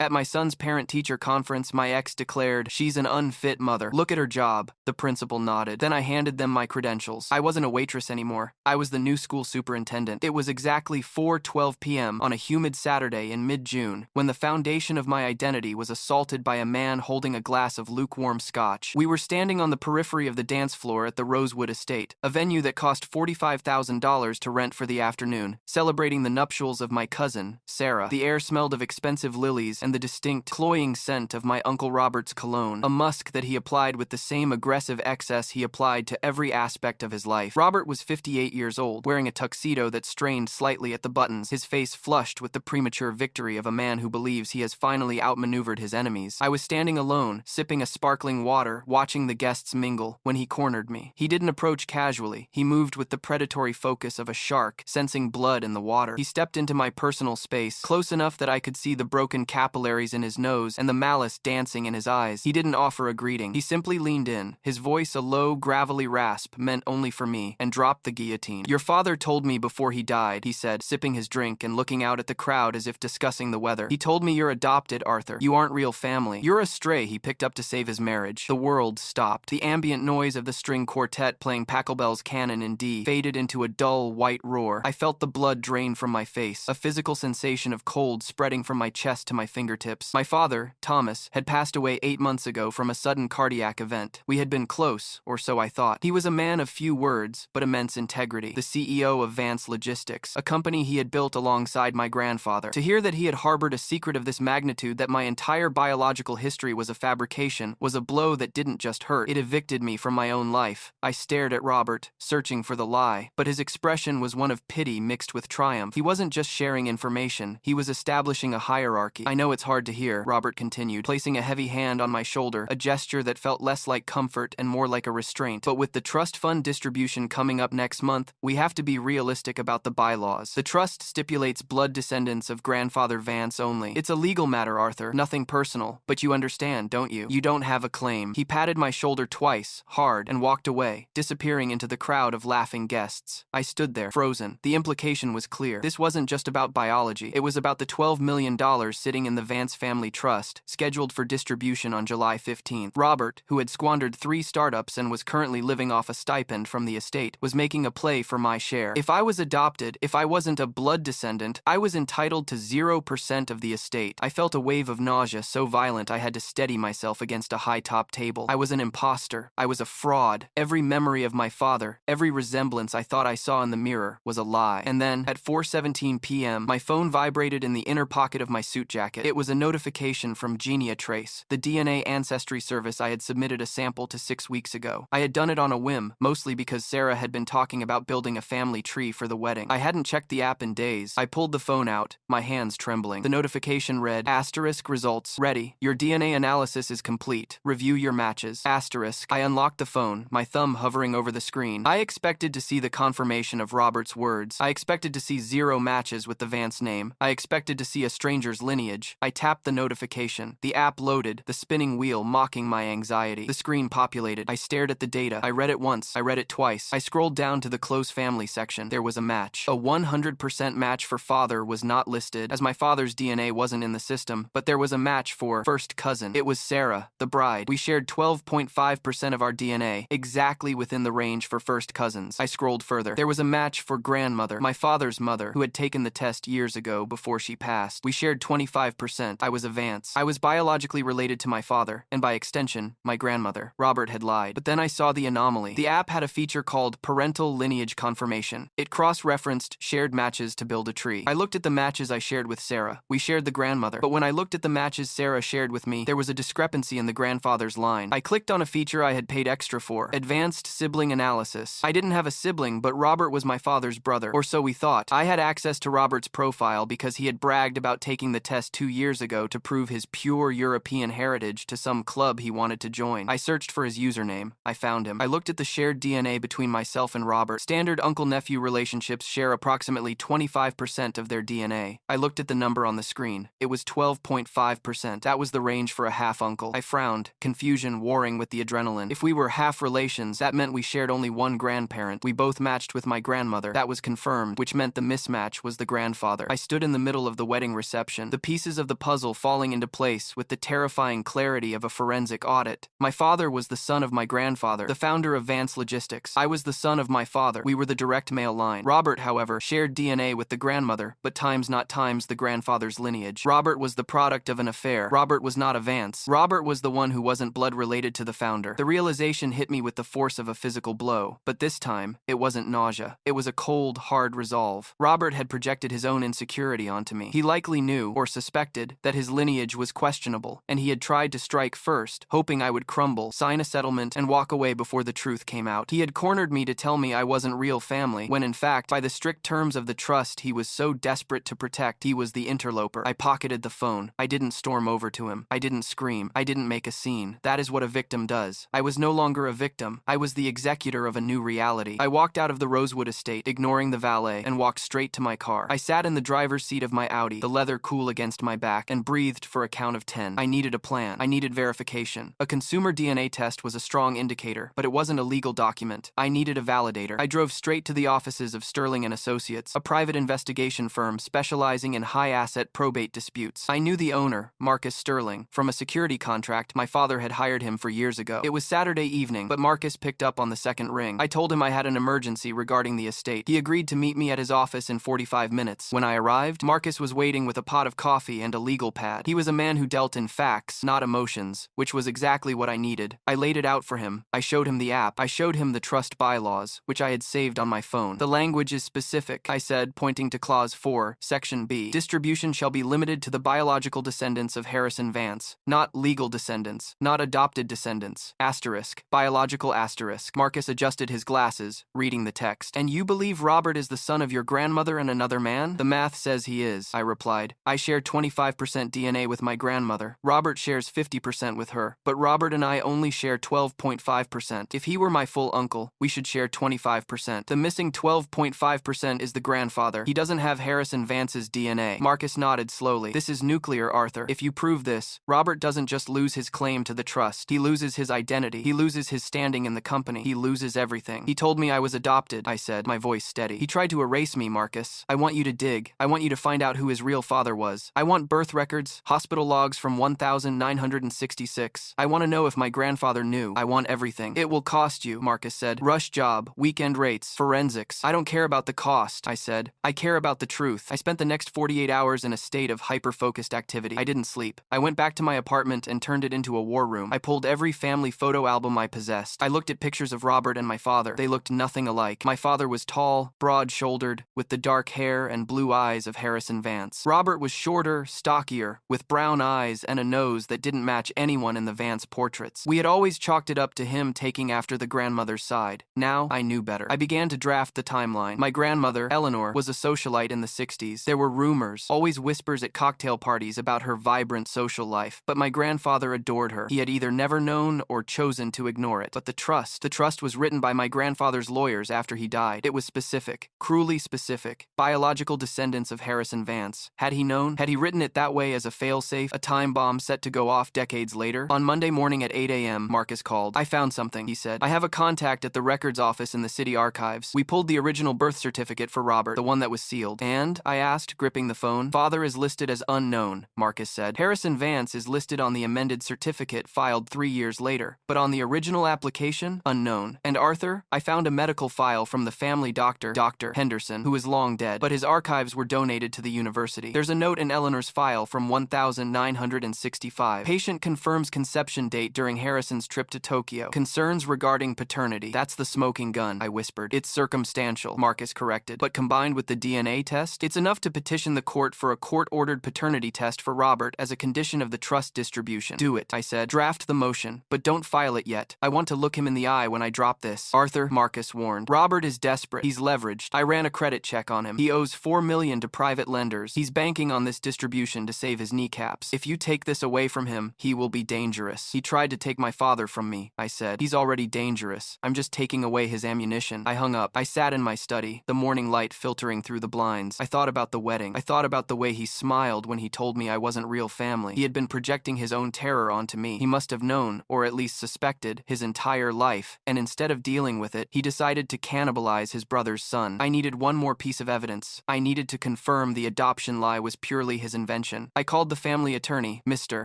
At my son's parent-teacher conference, my ex declared, "She's an unfit mother. Look at her job." The principal nodded. Then I handed them my credentials. I wasn't a waitress anymore. I was the new school superintendent. It was exactly 4:12 p.m. on a humid Saturday in mid-June when the foundation of my identity was assaulted by a man holding a glass of lukewarm scotch. We were standing on the periphery of the dance floor at the Rosewood Estate, a venue that cost $45,000 to rent for the afternoon, celebrating the nuptials of my cousin, Sarah. The air smelled of expensive lilies and the distinct, cloying scent of my Uncle Robert's cologne, a musk that he applied with the same aggressive excess he applied to every aspect of his life. Robert was 58 years old, wearing a tuxedo that strained slightly at the buttons, his face flushed with the premature victory of a man who believes he has finally outmaneuvered his enemies. I was standing alone, sipping a sparkling water, watching the guests mingle, when he cornered me. He didn't approach casually. He moved with the predatory focus of a shark, sensing blood in the water. He stepped into my personal space, close enough that I could see the broken capillaries in his nose and the malice dancing in his eyes. He didn't offer a greeting. He simply leaned in, his voice a low, gravelly rasp meant only for me, and dropped the guillotine. "Your father told me before he died," he said, sipping his drink and looking out at the crowd as if discussing the weather. "He told me you're adopted, Arthur. You aren't real family. You're a stray he picked up to save his marriage." The world stopped. The ambient noise of the string quartet playing Pachelbel's Canon in D faded into a dull, white roar. I felt the blood drain from my face, a physical sensation of cold spreading from my chest to my fingertips. My father, Thomas, had passed away 8 months ago from a sudden cardiac event. We had been close, or so I thought. He was a man of few words, but immense integrity, the CEO of Vance Logistics, a company he had built alongside my grandfather. To hear that he had harbored a secret of this magnitude, that my entire biological history was a fabrication, was a blow that didn't just hurt. It evicted me from my own life. I stared at Robert, searching for the lie, but his expression was one of pity mixed with triumph. He wasn't just sharing information, he was establishing a hierarchy. "I know it's hard to hear," Robert continued, placing a heavy hand on my shoulder, a gesture that felt less like comfort and more like a restraint. "But with the trust fund distribution coming up next month, we have to be realistic about the bylaws. The trust stipulates blood descendants of grandfather Vance only. It's a legal matter, Arthur, nothing personal, but you understand, don't you? You don't have a claim." He patted my shoulder twice, hard, and walked away, disappearing into the crowd of laughing guests. I stood there, frozen. The implication was clear. This wasn't just about biology. It was about the $12 million sitting in the Vance Family Trust, scheduled for distribution on July 15th. Robert, who had squandered 3 startups and was currently living off a stipend from the estate, was making a play for my share. If I was adopted, if I wasn't a blood descendant, I was entitled to 0% of the estate. I felt a wave of nausea so violent I had to steady myself against a high-top table. I was an imposter. I was a fraud. Every memory of my father, every resemblance I thought I saw in the mirror, was a lie. And then, at 4:17 p.m., my phone vibrated in the inner pocket of my suit jacket. It was a notification from GeniaTrace, the DNA ancestry service I had submitted a sample to 6 weeks ago. I had done it on a whim, mostly because Sarah had been talking about building a family tree for the wedding. I hadn't checked the app in days. I pulled the phone out, my hands trembling. The notification read, "Asterisk results ready. Your DNA analysis is complete. Review your matches." Asterisk. I unlocked the phone, my thumb hovering over the screen. I expected to see the confirmation of Robert's words. I expected to see 0 matches with the Vance name. I expected to see a stranger's lineage. I tapped the notification. The app loaded, the spinning wheel mocking my anxiety. The screen populated. I stared at the data. I read it once. I read it twice. I scrolled down to the close family section. There was a match. A 100% match for father was not listed, as my father's DNA wasn't in the system, but there was a match for first cousin. It was Sarah, the bride. We shared 12.5% of our DNA, exactly within the range for first cousins. I scrolled further. There was a match for grandmother, my father's mother, who had taken the test years ago before she passed. We shared 25%. I was a Vance. I was biologically related to my father, and by extension, my grandmother. Robert had lied. But then I saw the anomaly. The app had a feature called Parental Lineage Confirmation. It cross-referenced shared matches to build a tree. I looked at the matches I shared with Sarah. We shared the grandmother. But when I looked at the matches Sarah shared with me, there was a discrepancy in the grandfather's line. I clicked on a feature I had paid extra for, Advanced Sibling Analysis. I didn't have a sibling, but Robert was my father's brother, or so we thought. I had access to Robert's profile because he had bragged about taking the test 2 years ago to prove his pure European heritage to some club he wanted to join. I searched for his username. I found him. I looked at the shared DNA between myself and Robert. Standard uncle-nephew relationships share approximately 25% of their DNA. I looked at the number on the screen. It was 12.5%. That was the range for a half-uncle. I frowned, confusion warring with the adrenaline. If we were half relations, that meant we shared only one grandparent. We both matched with my grandmother. That was confirmed, which meant the mismatch was the grandfather. I stood in the middle of the wedding reception. The pieces of of the puzzle falling into place with the terrifying clarity of a forensic audit. My father was the son of my grandfather, the founder of Vance Logistics. I was the son of my father. We were the direct male line. Robert, however, shared DNA with the grandmother, but times not times the grandfather's lineage. Robert was the product of an affair. Robert was not a Vance. Robert was the one who wasn't blood related to the founder. The realization hit me with the force of a physical blow, but this time, it wasn't nausea. It was a cold, hard resolve. Robert had projected his own insecurity onto me. He likely knew, or suspected, that his lineage was questionable, and he had tried to strike first, hoping I would crumble, sign a settlement, and walk away before the truth came out. He had cornered me to tell me I wasn't real family, when in fact, by the strict terms of the trust he was so desperate to protect, he was the interloper. I pocketed the phone. I didn't storm over to him. I didn't scream. I didn't make a scene. That is what a victim does. I was no longer a victim. I was the executor of a new reality. I walked out of the Rosewood estate, ignoring the valet, and walked straight to my car. I sat in the driver's seat of my Audi, the leather cool against my back, and breathed for a count of 10. I needed a plan. I needed verification. A consumer DNA test was a strong indicator, but it wasn't a legal document. I needed a validator. I drove straight to the offices of Sterling & Associates, a private investigation firm specializing in high-asset probate disputes. I knew the owner, Marcus Sterling, from a security contract my father had hired him for years ago. It was Saturday evening, but Marcus picked up on the second ring. I told him I had an emergency regarding the estate. He agreed to meet me at his office in 45 minutes. When I arrived, Marcus was waiting with a pot of coffee and a legal pad. He was a man who dealt in facts, not emotions, which was exactly what I needed. I laid it out for him. I showed him the app. I showed him the trust bylaws, which I had saved on my phone. The language is specific, I said, pointing to Clause 4, Section B. Distribution shall be limited to the biological descendants of Harrison Vance, not legal descendants, not adopted descendants. Asterisk. Biological asterisk. Marcus adjusted his glasses, reading the text. And you believe Robert is the son of your grandmother and another man? The math says he is, I replied. I share 25% DNA with my grandmother. Robert shares 50% with her, but Robert and I only share 12.5%. If he were my full uncle, we should share 25%. The missing 12.5% is the grandfather. He doesn't have Harrison Vance's DNA. Marcus nodded slowly. This is nuclear, Arthur. If you prove this, Robert doesn't just lose his claim to the trust. He loses his identity. He loses his standing in the company. He loses everything. He told me I was adopted, I said, my voice steady. He tried to erase me, Marcus. I want you to dig. I want you to find out who his real father was. I want birth records, hospital logs from 1966. I want to know if my grandfather knew. I want everything. It will cost you, Marcus said. Rush job, weekend rates, forensics. I don't care about the cost, I said. I care about the truth. I spent the next 48 hours in a state of hyper-focused activity. I didn't sleep. I went back to my apartment and turned it into a war room. I pulled every family photo album I possessed. I looked at pictures of Robert and my father. They looked nothing alike. My father was tall, broad-shouldered, with the dark hair and blue eyes of Harrison Vance. Robert was shorter, stockier, with brown eyes and a nose that didn't match anyone in the Vance portraits. We had always chalked it up to him taking after the grandmother's side. Now, I knew better. I began to draft the timeline. My grandmother, Eleanor, was a socialite in the 60s. There were rumors, always whispers at cocktail parties about her vibrant social life, but my grandfather adored her. He had either never known or chosen to ignore it. But the trust was written by my grandfather's lawyers after he died. It was specific, cruelly specific. Biological descendants of Harrison Vance. Had he known? Had he written it that way as a failsafe, a time bomb set to go off decades later? On Monday morning at 8 a.m., Marcus called. I found something, he said. I have a contact at the records office in the city archives. We pulled the original birth certificate for Robert, the one that was sealed. And, I asked, gripping the phone, father is listed as unknown, Marcus said. Harrison Vance is listed on the amended certificate filed 3 years later, but on the original application, unknown. And Arthur, I found a medical file from the family doctor, Dr. Henderson, who is long dead, but his archives were donated to the university. There's a note in Eleanor's file from 1965. Patient confirms conception date during Harrison's trip to Tokyo. Concerns regarding paternity. That's the smoking gun, I whispered. It's circumstantial, Marcus corrected, but combined with the DNA test, it's enough to petition the court for a court-ordered paternity test for Robert as a condition of the trust distribution. Do it, I said. Draft the motion, but don't file it yet. I want to look him in the eye when I drop this. Arthur, Marcus warned. Robert is desperate. He's leveraged. I ran a credit check on him. He owes $4 million to private lenders. He's banking on this distribution to save his kneecaps. If you take this away from him, he will be dangerous. He tried to take my father from me, I said. He's already dangerous. I'm just taking away his ammunition. I hung up. I sat in my study, the morning light filtering through the blinds. I thought about the wedding. I thought about the way he smiled when he told me I wasn't real family. He had been projecting his own terror onto me. He must have known, or at least suspected, his entire life, and instead of dealing with it, he decided to cannibalize his brother's son. I needed one more piece of evidence. I needed to confirm the adoption lie was purely his invention. intervention. I called the family attorney, Mr.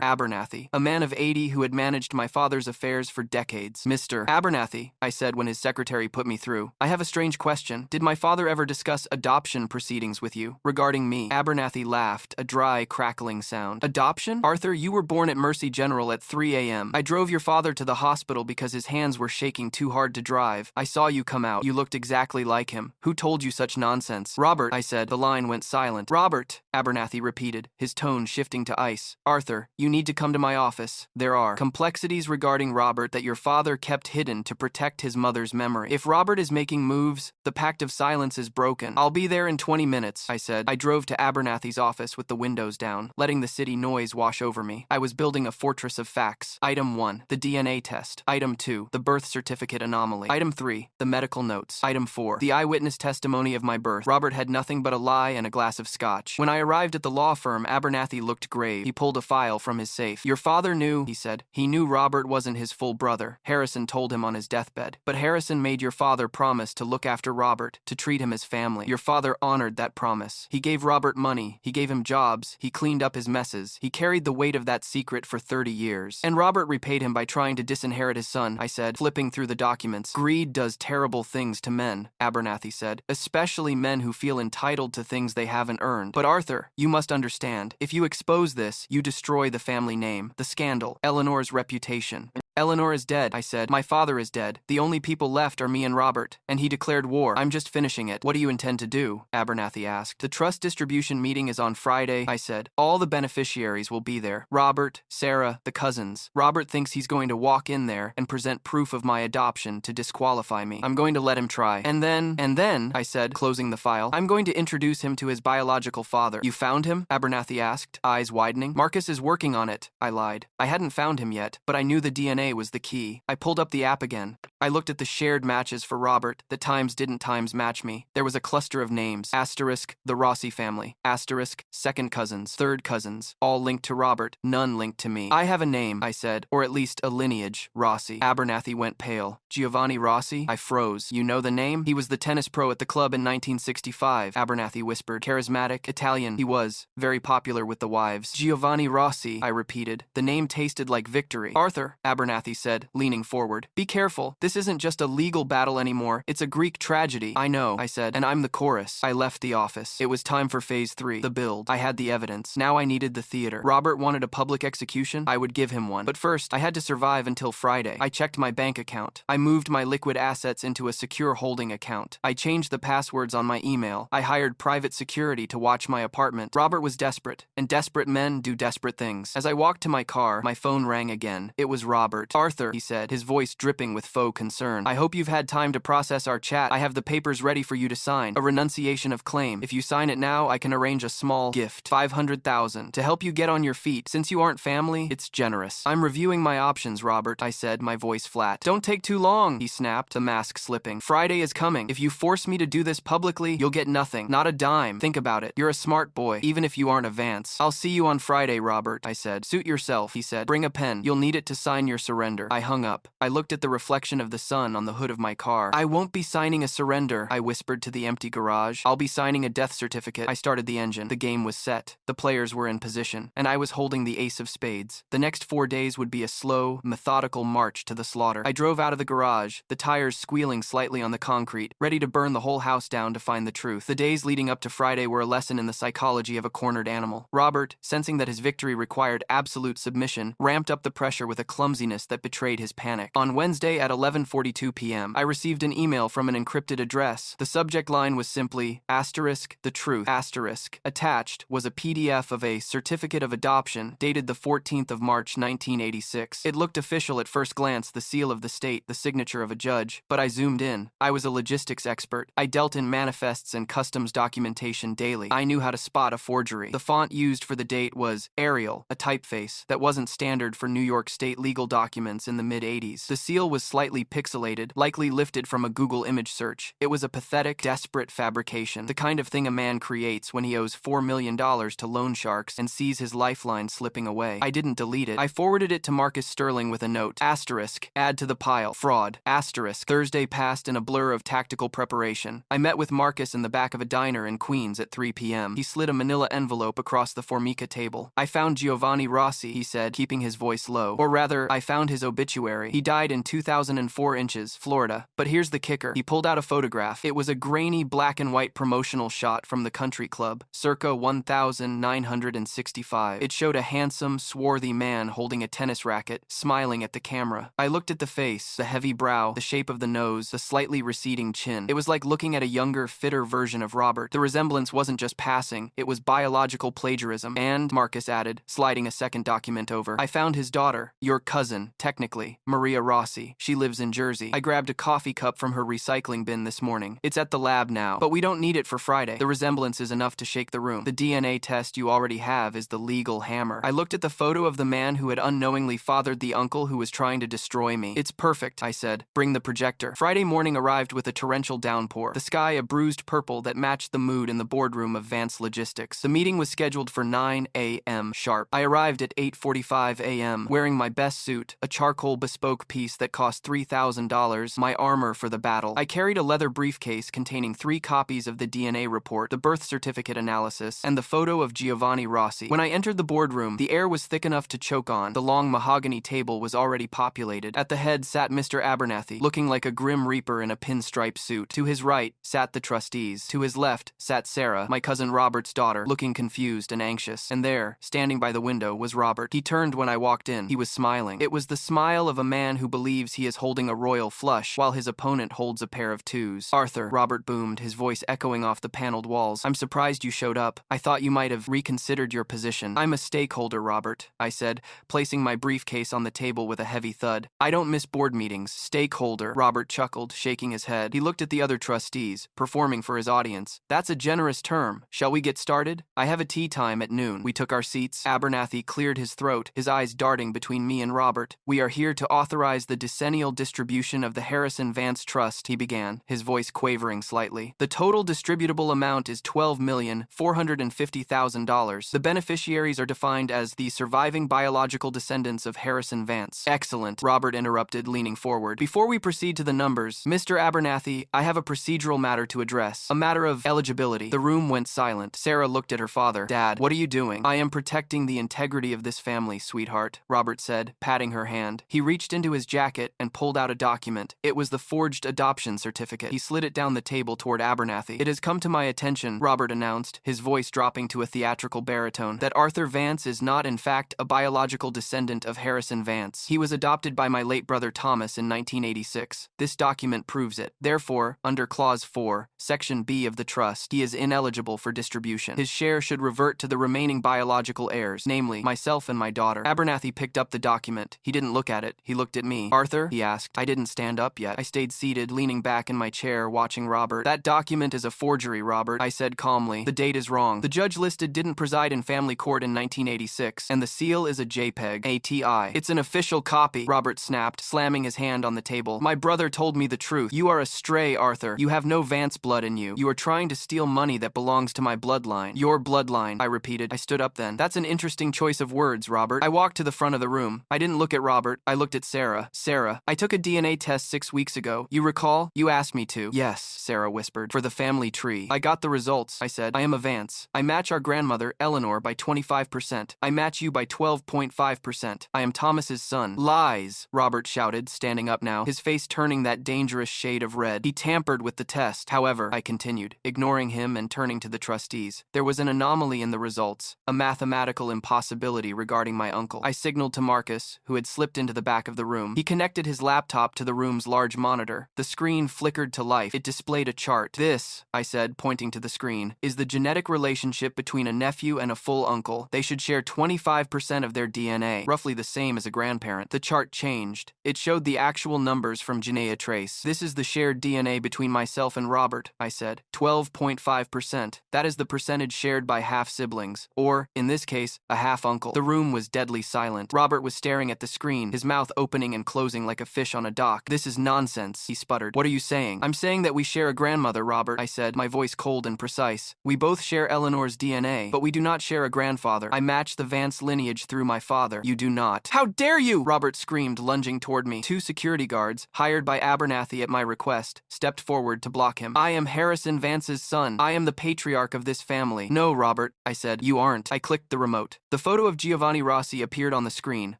Abernathy, a man of 80 who had managed my father's affairs for decades. Mr. Abernathy, I said when his secretary put me through, I have a strange question. Did my father ever discuss adoption proceedings with you regarding me? Abernathy laughed, a dry, crackling sound. Adoption? Arthur, you were born at Mercy General at 3 a.m. I drove your father to the hospital because his hands were shaking too hard to drive. I saw you come out. You looked exactly like him. Who told you such nonsense? Robert, I said. The line went silent. Robert, Abernathy repeated, his tone shifting to ice. Arthur, you need to come to my office. There are complexities regarding Robert that your father kept hidden to protect his mother's memory. If Robert is making moves, the pact of silence is broken. I'll be there in 20 minutes, I said. I drove to Abernathy's office with the windows down, letting the city noise wash over me. I was building a fortress of facts. Item 1, the DNA test. Item 2, the birth certificate anomaly. Item 3, the medical notes. Item 4, the eyewitness testimony of my birth. Robert had nothing but a lie and a glass of scotch. When I arrived at the law firm, Abernathy looked grave. He pulled a file from his safe. Your father knew, he said. He knew Robert wasn't his full brother. Harrison told him on his deathbed. But Harrison made your father promise to look after Robert, to treat him as family. Your father honored that promise. He gave Robert money. He gave him jobs. He cleaned up his messes. He carried the weight of that secret for 30 years. And Robert repaid him by trying to disinherit his son, I said, flipping through the documents. Greed does terrible things to men, Abernathy said, especially men who feel entitled to things they haven't earned. But Arthur, you must understand, if you expose this, you destroy the family name, the scandal, Eleanor's reputation. Eleanor is dead, I said. My father is dead. The only people left are me and Robert. And he declared war. I'm just finishing it. What do you intend to do? Abernathy asked. The trust distribution meeting is on Friday, I said. All the beneficiaries will be there. Robert, Sarah, the cousins. Robert thinks he's going to walk in there and present proof of my adoption to disqualify me. I'm going to let him try. And then, I said, closing the file, I'm going to introduce him to his biological father. You found him? Abernathy asked, eyes widening. Marcus is working on it, I lied. I hadn't found him yet, but I knew the DNA was the key. I pulled up the app again. I looked at the shared matches for Robert. The times didn't times match me. There was a cluster of names. Asterisk, the Rossi family. Asterisk, second cousins, third cousins, all linked to Robert, none linked to me. I have a name, I said, or at least a lineage, Rossi. Abernathy went pale. Giovanni Rossi? I froze. You know the name? He was the tennis pro at the club in 1965, Abernathy whispered. Charismatic, Italian. He was very popular with the wives. Giovanni Rossi, I repeated. The name tasted like victory. Arthur, Abernathy said, leaning forward. Be careful. This isn't just a legal battle anymore. It's a Greek tragedy. I know, I said, and I'm the chorus. I left the office. It was time for phase 3, the build. I had the evidence. Now I needed the theater. Robert wanted a public execution. I would give him one. But first, I had to survive until Friday. I checked my bank account. I moved my liquid assets into a secure holding account. I changed the passwords on my email. I hired private security to watch my apartment. Robert was desperate, and desperate men do desperate things. As I walked to my car, my phone rang again. It was Robert. Arthur, he said, his voice dripping with faux concern. I hope you've had time to process our chat. I have the papers ready for you to sign. A renunciation of claim. If you sign it now, I can arrange a small gift, $500,000, to help you get on your feet. Since you aren't family, it's generous. I'm reviewing my options, Robert, I said, my voice flat. Don't take too long, he snapped, the mask slipping. Friday is coming. If you force me to do this publicly, you'll get nothing. Not a dime. Think about it. You're a smart boy, even if you aren't a Vance. I'll see you on Friday, Robert, I said. Suit yourself, he said. Bring a pen. You'll need it to sign your surrender. I hung up. I looked at the reflection of the sun on the hood of my car. I won't be signing a surrender, I whispered to the empty garage. I'll be signing a death certificate. I started the engine. The game was set. The players were in position, and I was holding the ace of spades. The next 4 days would be a slow, methodical march to the slaughter. I drove out of the garage, the tires squealing slightly on the concrete, ready to burn the whole house down to find the truth. The days leading up to Friday were a lesson in the psychology of a cornered animal. Robert, sensing that his victory required absolute submission, ramped up the pressure with a clumsiness that betrayed his panic. On Wednesday at 11:42 p.m., I received an email from an encrypted address. The subject line was simply, asterisk, the truth, asterisk. Attached was a PDF of a certificate of adoption dated the 14th of March, 1986. It looked official at first glance, the seal of the state, the signature of a judge, but I zoomed in. I was a logistics expert. I dealt in manifests and customs documentation daily. I knew how to spot a forgery. The font used for the date was Arial, a typeface that wasn't standard for New York State legal documents. documents in the mid-80s. The seal was slightly pixelated, likely lifted from a Google image search. It was a pathetic, desperate fabrication, the kind of thing a man creates when he owes $4 million to loan sharks and sees his lifeline slipping away. I didn't delete it. I forwarded it to Marcus Sterling with a note. Asterisk. Add to the pile. Fraud. Asterisk. Thursday passed in a blur of tactical preparation. I met with Marcus in the back of a diner in Queens at 3 p.m. He slid a manila envelope across the Formica table. I found Giovanni Rossi, he said, keeping his voice low. Or rather, I found his obituary. He died in 2004 Inches, Florida. But here's the kicker. He pulled out a photograph. It was a grainy black and white promotional shot from the country club, circa 1965. It showed a handsome, swarthy man holding a tennis racket, smiling at the camera. I looked at the face, the heavy brow, the shape of the nose, the slightly receding chin. It was like looking at a younger, fitter version of Robert. The resemblance wasn't just passing, it was biological plagiarism. And, Marcus added, sliding a second document over, I found his daughter, your cousin, technically, Maria Rossi. She lives in Jersey. I grabbed a coffee cup from her recycling bin this morning. It's at the lab now, but we don't need it for Friday. The resemblance is enough to shake the room. The DNA test you already have is the legal hammer. I looked at the photo of the man who had unknowingly fathered the uncle who was trying to destroy me. It's perfect, I said. Bring the projector. Friday morning arrived with a torrential downpour. The sky a bruised purple that matched the mood in the boardroom of Vance Logistics. The meeting was scheduled for 9 a.m. sharp. I arrived at 8:45 a.m. wearing my best suit, a charcoal bespoke piece that cost $3,000, my armor for the battle. I carried a leather briefcase containing 3 copies of the DNA report, the birth certificate analysis, and the photo of Giovanni Rossi. When I entered the boardroom, the air was thick enough to choke on. The long mahogany table was already populated. At the head sat Mr. Abernathy, looking like a grim reaper in a pinstripe suit. To his right sat the trustees. To his left sat Sarah, my cousin Robert's daughter, looking confused and anxious. And there, standing by the window, was Robert. He turned when I walked in. He was smiling. It was the smile of a man who believes he is holding a royal flush, while his opponent holds a pair of twos. Arthur, Robert boomed, his voice echoing off the paneled walls. I'm surprised you showed up. I thought you might have reconsidered your position. I'm a stakeholder, Robert, I said, placing my briefcase on the table with a heavy thud. I don't miss board meetings. Stakeholder, Robert chuckled, shaking his head. He looked at the other trustees, performing for his audience. That's a generous term. Shall we get started? I have a tea time at noon. We took our seats. Abernathy cleared his throat, his eyes darting between me and Robert. We are here to authorize the decennial distribution of the Harrison Vance Trust, he began, his voice quavering slightly. The total distributable amount is $12,450,000. The beneficiaries are defined as the surviving biological descendants of Harrison Vance. Excellent, Robert interrupted, leaning forward. Before we proceed to the numbers, Mr. Abernathy, I have a procedural matter to address, a matter of eligibility. The room went silent. Sarah looked at her father. Dad, what are you doing? I am protecting the integrity of this family, sweetheart, Robert said, patting her hand. He reached into his jacket and pulled out a document. It was the forged adoption certificate. He slid it down the table toward Abernathy. It has come to my attention, Robert announced, his voice dropping to a theatrical baritone, that Arthur Vance is not, in fact, a biological descendant of Harrison Vance. He was adopted by my late brother Thomas in 1986. This document proves it. Therefore, under Clause 4, Section B of the trust, he is ineligible for distribution. His share should revert to the remaining biological heirs, namely, myself and my daughter. Abernathy picked up the document. He didn't look at it. He looked at me. Arthur? He asked. I didn't stand up yet. I stayed seated, leaning back in my chair, watching Robert. That document is a forgery, Robert, I said calmly. The date is wrong. The judge listed didn't preside in family court in 1986, and the seal is a JPEG, ATI. It's an official copy, Robert snapped, slamming his hand on the table. My brother told me the truth. You are a stray, Arthur. You have no Vance blood in you. You are trying to steal money that belongs to my bloodline. Your bloodline, I repeated. I stood up then. That's an interesting choice of words, Robert. I walked to the front of the room. I didn't look at Robert. I looked at Sarah. Sarah, I took a DNA test 6 weeks ago. You recall? You asked me to. Yes, Sarah whispered. For the family tree. I got the results, I said. I am a Vance. I match our grandmother, Eleanor, by 25%. I match you by 12.5%. I am Thomas's son. Lies, Robert shouted, standing up now, his face turning that dangerous shade of red. He tampered with the test. However, I continued, ignoring him and turning to the trustees. There was an anomaly in the results, a mathematical impossibility regarding my uncle. I signaled to Marcus, who had slipped into the back of the room. He connected his laptop to the room's large monitor. The screen flickered to life. It displayed a chart. This, I said, pointing to the screen, is the genetic relationship between a nephew and a full uncle. They should share 25% of their DNA, roughly the same as a grandparent. The chart changed. It showed the actual numbers from Genea Trace. This is the shared DNA between myself and Robert, I said. 12.5%. That is the percentage shared by half-siblings, or, in this case, a half-uncle. The room was deadly silent. Robert was staring at the screen, his mouth opening and closing like a fish on a dock. "This is nonsense," he sputtered. "What are you saying?" "I'm saying that we share a grandmother, Robert," I said, my voice cold and precise. "We both share Eleanor's DNA, but we do not share a grandfather. I match the Vance lineage through my father. You do not." "How dare you!" Robert screamed, lunging toward me. Two security guards, hired by Abernathy at my request, stepped forward to block him. "I am Harrison Vance's son. I am the patriarch of this family." "No, Robert," I said. "You aren't." I clicked the remote. The photo of Giovanni Rossi appeared on the screen,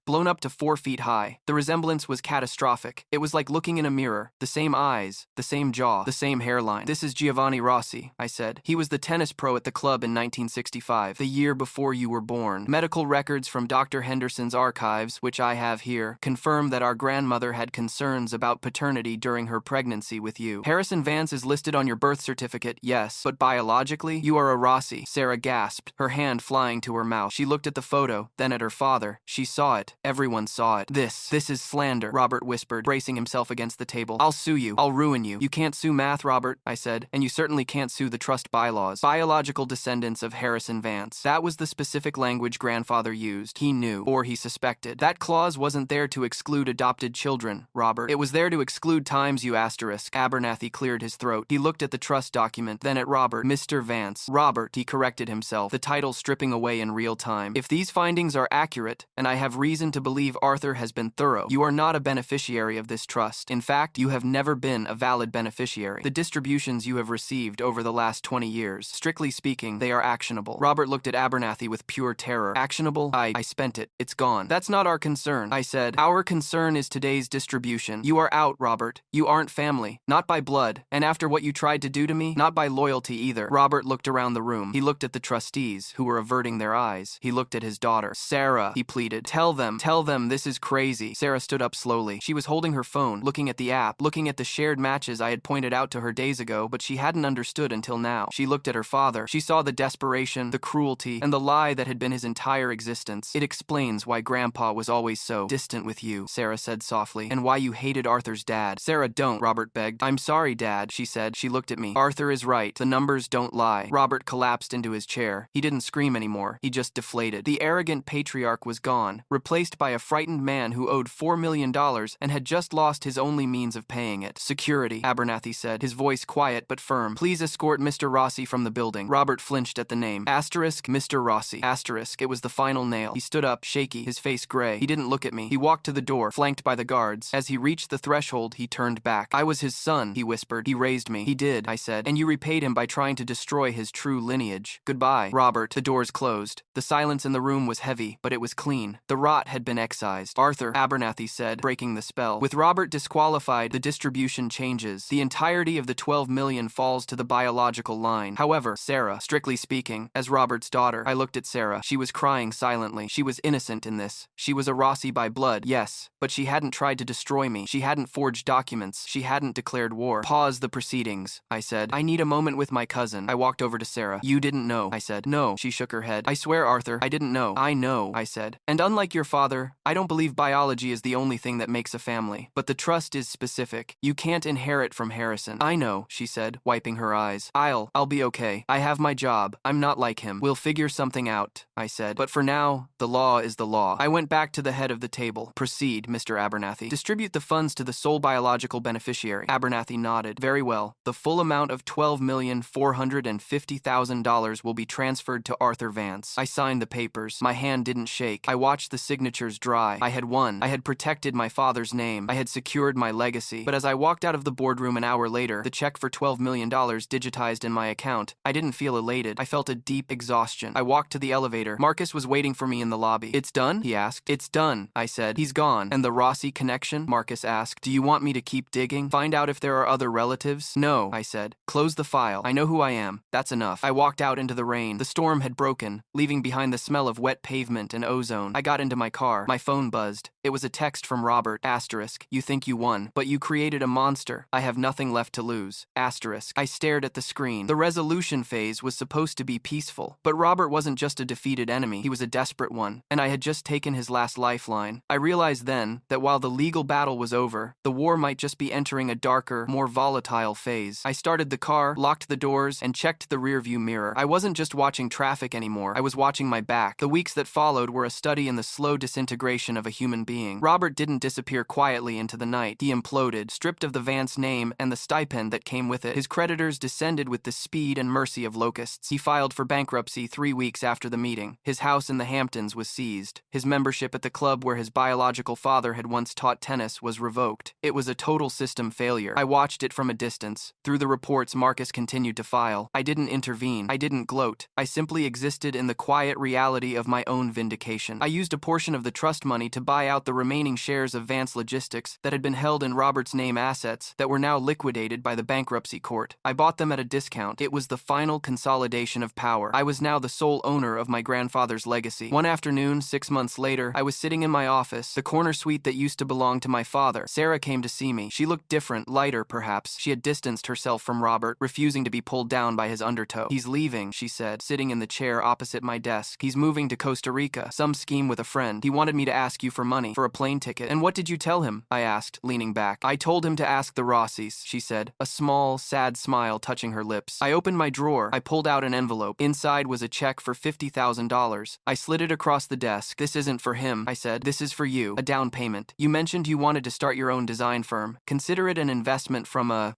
blown up to 4 feet high. The resemblance was catastrophic. It was like looking in a mirror. The same eyes, the same jaw, the same hairline. "This is Giovanni Rossi," I said. "He was the tennis pro at the club in 1965, the year before you were born. Medical records from Dr. Henderson's archives, which I have here, confirm that our grandmother had concerns about paternity during her pregnancy with you. Harrison Vance is listed on your birth certificate, yes, but biologically, you are a Rossi." Sarah gasped, her hand flying to her mouth. She looked at the photo, then at her father. She saw it. Everyone saw it. This is slander," Robert whispered, bracing himself against the table. "I'll sue you. I'll ruin you." "You can't sue math, Robert," I said, "and you certainly can't sue the trust bylaws. Biological descendants of Harrison Vance." That was the specific language grandfather used. He knew, or he suspected. That clause wasn't there to exclude adopted children, Robert. It was there to exclude times you asterisk. Abernathy cleared his throat. He looked at the trust document, then at Robert. "Mr. Vance." "Robert," he corrected himself, the title stripping away in real time. "If these findings are accurate, and I have reason to believe Arthur has been thorough, you are not a beneficiary of this trust. In fact, you have never been a valid beneficiary. The distributions you have received over the last 20 years, strictly speaking, they are actionable." Robert looked at Abernathy with pure terror. "Actionable? I spent it. It's gone." "That's not our concern," I said. "Our concern is today's distribution. You are out, Robert. You aren't family. Not by blood. And after what you tried to do to me, not by loyalty either." Robert looked around the room. He looked at the trustees, who were averting their eyes. He looked at his daughter. "Sarah," he pleaded. Tell them this is crazy." Sarah stood up slowly. She was holding her phone, looking at the app, looking at the shared matches I had pointed out to her days ago, but she hadn't understood until now. She looked at her father. She saw the desperation, the cruelty, and the lie that had been his entire existence. "It explains why Grandpa was always so distant with you," Sarah said softly, "and why you hated Arthur's dad." "Sarah, don't," Robert begged. "I'm sorry, Dad," she said. She looked at me. "Arthur is right. The numbers don't lie." Robert collapsed into his chair. He didn't scream anymore. He just deflated. The arrogant patriarch was gone, replaced by a frightened man who owed $4 million and had just lost his only means of paying it. "Security," Abernathy said, his voice quiet but firm. "Please escort Mr. Rossi from the building." Robert flinched at the name. Asterisk, Mr. Rossi. Asterisk. It was the final nail. He stood up, shaky, his face gray. He didn't look at me. He walked to the door, flanked by the guards. As he reached the threshold, he turned back. "I was his son," he whispered. "He raised me." "He did," I said, "and you repaid him by trying to destroy his true lineage. Goodbye." Robert. The doors closed. The silence in the room was heavy, but it was clean. The rot had been excised. "Arthur," Abernathy said, breaking the spell. "With Robert disqualified, the distribution changes. The entirety of the 12 million falls to the biological line. However, Sarah, strictly speaking, as Robert's daughter," I looked at Sarah. She was crying silently. She was innocent in this. She was a Rossi by blood, yes, but she hadn't tried to destroy me. She hadn't forged documents. She hadn't declared war. "Pause the proceedings," I said. "I need a moment with my cousin." I walked over to Sarah. "You didn't know," I said. "No," she shook her head. "I swear, Arthur, I didn't know." "I know," I said. "And unlike your father, I don't believe biology is the only thing that makes a family. But the trust is specific. You can't inherit from Harrison." "I know," she said, wiping her eyes. I'll be okay. I have my job. I'm not like him. We'll figure something out," I said. "But for now, the law is the law." I went back to the head of the table. "Proceed, Mr. Abernathy. Distribute the funds to the sole biological beneficiary." Abernathy nodded. "Very well. The full amount of $12,450,000 will be transferred to Arthur Vance." I signed the papers. My hand didn't shake. I watched the signatures dry. I had won. I had protected my father's name. I had secured my legacy. But as I walked out of the boardroom an hour later, the check for $12 million digitized in my account, I didn't feel elated. I felt a deep exhaustion. I walked to the elevator. Marcus was waiting for me in the lobby. "It's done?" he asked. "It's done," I said. "He's gone." "And the Rossi connection?" Marcus asked. "Do you want me to keep digging? Find out if there are other relatives?" "No," I said. "Close the file. I know who I am. That's enough." I walked out into the rain. The storm had broken, leaving behind the smell of wet pavement and ozone. I got into my car. My phone buzzed. It was a text from Robert. Asterisk. "You think you won, but you created a monster. I have nothing left to lose." Asterisk. I stared at the screen. The resolution phase was supposed to be peaceful, but Robert wasn't just a defeated enemy. He was a desperate one, and I had just taken his last lifeline. I realized then that while the legal battle was over, the war might just be entering a darker, more volatile phase. I started the car, locked the doors, and checked the rearview mirror. I wasn't just watching traffic anymore. I was watching my back. The weeks that followed were a study in the slow disintegration annihilation of a human being. Robert didn't disappear quietly into the night. He imploded, stripped of the Vance name and the stipend that came with it. His creditors descended with the speed and mercy of locusts. He filed for bankruptcy 3 weeks after the meeting. His house in the Hamptons was seized. His membership at the club where his biological father had once taught tennis was revoked. It was a total system failure. I watched it from a distance. Through the reports Marcus continued to file. I didn't intervene. I didn't gloat. I simply existed in the quiet reality of my own vindication. I used a portion of the trust money to buy out the remaining shares of Vance Logistics that had been held in Robert's name assets that were now liquidated by the bankruptcy court. I bought them at a discount. It was the final consolidation of power. I was now the sole owner of my grandfather's legacy. One afternoon, 6 months later, I was sitting in my office, the corner suite that used to belong to my father. Sarah came to see me. She looked different, lighter perhaps. She had distanced herself from Robert, refusing to be pulled down by his undertow. "He's leaving," she said, sitting in the chair opposite my desk. "He's moving to Costa Rica. Some scheme with a friend. He wanted me to ask you for money, for a plane ticket." "And what did you tell him?" I asked, leaning back. "I told him to ask the Rossis," she said, a small, sad smile touching her lips. I opened my drawer. I pulled out an envelope. Inside was a check for $50,000. I slid it across the desk. "This isn't for him," I said. "This is for you. A down payment. You mentioned you wanted to start your own design firm. Consider it an investment from a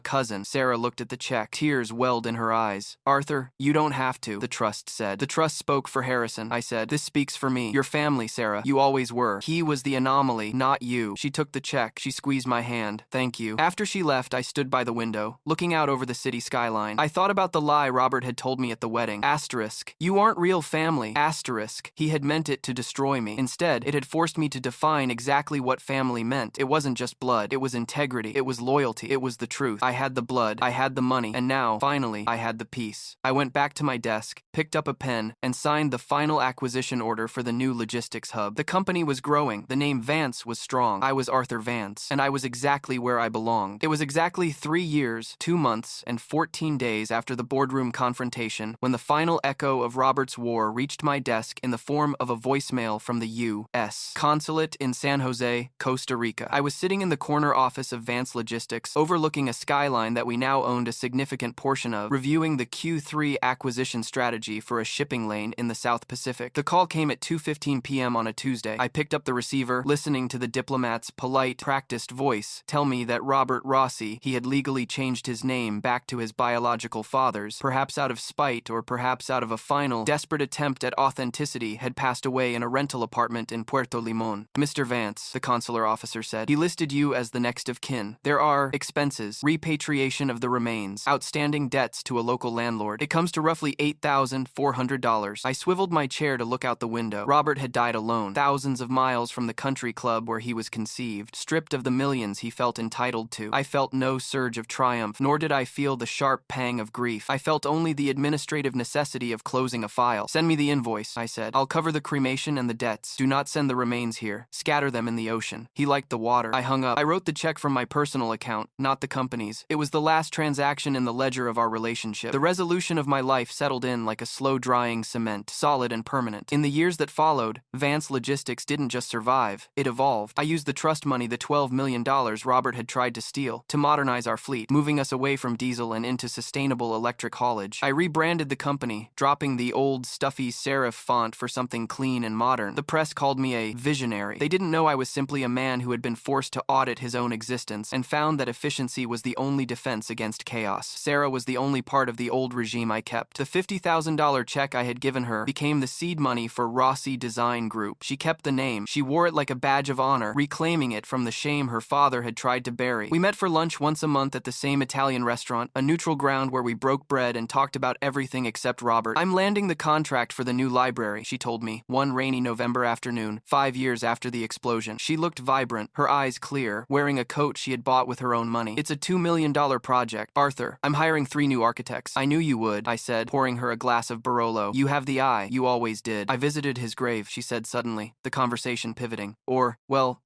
cousin." Sarah looked at the check. Tears welled in her eyes. "Arthur, you don't have to," the trust said. "The trust spoke for Harrison," I said. "This speaks for me. Your family, Sarah. You always were. He was the anomaly, not you." She took the check. She squeezed my hand. "Thank you." After she left, I stood by the window, looking out over the city skyline. I thought about the lie Robert had told me at the wedding. Asterisk. "You aren't real family." Asterisk. He had meant it to destroy me. Instead, it had forced me to define exactly what family meant. It wasn't just blood. It was integrity. It was loyalty. It was the truth. I had the blood. I had the money. And now, finally, I had the peace. I went back to my desk, picked up a pen, and signed the final acquisition order for the new logistics hub. The company was growing. The name Vance was strong. I was Arthur Vance, and I was exactly where I belonged. It was exactly 3 years, 2 months, and 14 days after the boardroom confrontation when the final echo of Robert's war reached my desk in the form of a voicemail from the U.S. consulate in San Jose, Costa Rica. I was sitting in the corner office of Vance Logistics, overlooking a skyline that we now owned a significant portion of, reviewing the Q3 acquisition strategy for a shipping lane in the South Pacific. The call came at 2:15 p.m. on a Tuesday. I picked up the receiver, listening to the diplomat's polite, practiced voice tell me that Robert Rossi, he had legally changed his name back to his biological father's, perhaps out of spite or perhaps out of a final, desperate attempt at authenticity, had passed away in a rental apartment in Puerto Limon. "Mr. Vance," the consular officer said, "he listed you as the next of kin. There are expenses, repatriation of the remains, outstanding debts to a local landlord. It comes to roughly $8,400. I swiveled my chair to look out the window. Robert had died alone, thousands of miles from the country club where he was conceived, stripped of the millions he felt entitled to. I felt no surge of triumph, nor did I feel the sharp pang of grief. I felt only the administrative necessity of closing a file. "Send me the invoice," I said. "I'll cover the cremation and the debts. Do not send the remains here. Scatter them in the ocean." He liked the water. I hung up. I wrote the check from my personal account, not the company's. It was the last transaction in the ledger of our relationship. The resolution of my life settled in like a slow-drying cement, solid and permanent. In the years that followed, Vance Logistics didn't just survive, it evolved. I used the trust money, the $12 million Robert had tried to steal, to modernize our fleet, moving us away from diesel and into sustainable electric haulage. I rebranded the company, dropping the old, stuffy serif font for something clean and modern. The press called me a visionary. They didn't know I was simply a man who had been forced to audit his own existence and found that efficiency was the only defense against chaos. Sarah was the only part of the old regime I kept. The $50,000 check I had given her became the seed money for Rossi Design Group. She kept the name. She wore it like a badge of honor, reclaiming it from the shame her father had tried to bury. We met for lunch once a month at the same Italian restaurant, a neutral ground where we broke bread and talked about everything except Robert. "I'm landing the contract for the new library," she told me, one rainy November afternoon, 5 years after the explosion. She looked vibrant, her eyes clear, wearing a coat she had bought with her own money. "It's a $2 million project. Arthur, I'm hiring 3 new architects." "I knew you would," I said, pouring her a glass of Barolo. "You have the eye. You always did." "I visited his grave," she said suddenly, the conversation pivoting.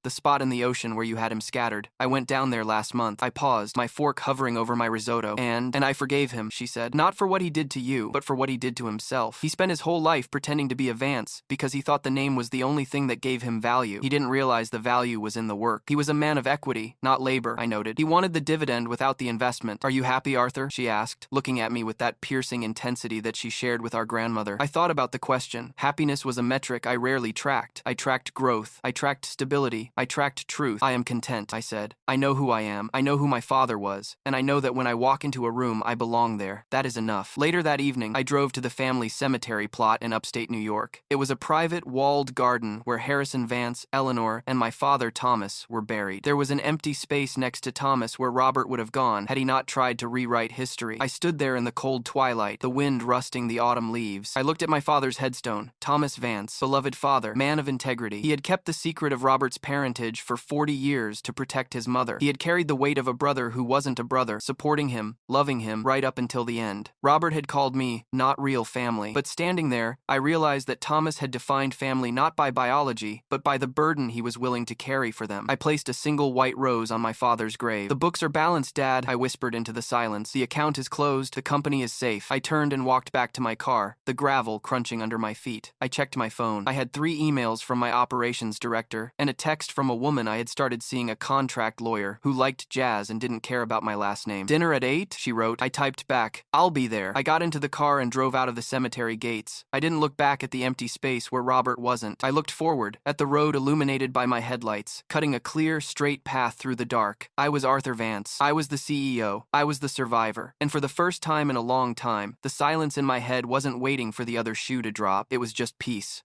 The spot in the ocean where you had him scattered. "I went down there last month." I paused, my fork hovering over my risotto. And I forgave him," she said. "Not for what he did to you, but for what he did to himself. He spent his whole life pretending to be a Vance because he thought the name was the only thing that gave him value. He didn't realize the value was in the work. He was a man of equity, not labor," I noted. "He wanted the dividend without the investment." "Are you happy, Arthur?" she asked, looking at me with that piercing intensity that she shared with our grandmother. I thought about the question. Happiness was a metric I rarely tracked. I tracked growth. I tracked stability. I tracked truth. I am content, I said. I know who I am. I know who my father was. And I know that when I walk into a room, I belong there. That is enough. Later that evening, I drove to the family cemetery plot in upstate New York. It was a private, walled garden where Harrison Vance, Eleanor, and my father, Thomas, were buried. There was an empty space next to Thomas where Robert would have gone had he not tried to rewrite history. I stood there in the cold twilight, the wind rusting the autumn leaves. I looked at my father's headstone. Thomas Vance, beloved father, man of integrity. He had kept the secret of Robert's parentage for 40 years to protect his mother. He had carried the weight of a brother who wasn't a brother, supporting him, loving him, right up until the end. Robert had called me not real family, but standing there, I realized that Thomas had defined family not by biology, but by the burden he was willing to carry for them. I placed a single white rose on my father's grave. The books are balanced, Dad, I whispered into the silence. The account is closed, the company is safe. I turned and walked back to my car, the gravel crunching under my feet. I checked my phone. I had 3 emails from my operations director, and a text from a woman I had started seeing, a contract lawyer, who liked jazz and didn't care about my last name. Dinner at 8, she wrote. I typed back, I'll be there. I got into the car and drove out of the cemetery gates. I didn't look back at the empty space where Robert wasn't. I looked forward, at the road illuminated by my headlights, cutting a clear, straight path through the dark. I was Arthur Vance. I was the CEO. I was the survivor. And for the first time in a long time, the silence in my head wasn't waiting for the other shoe to drop. It was just peace.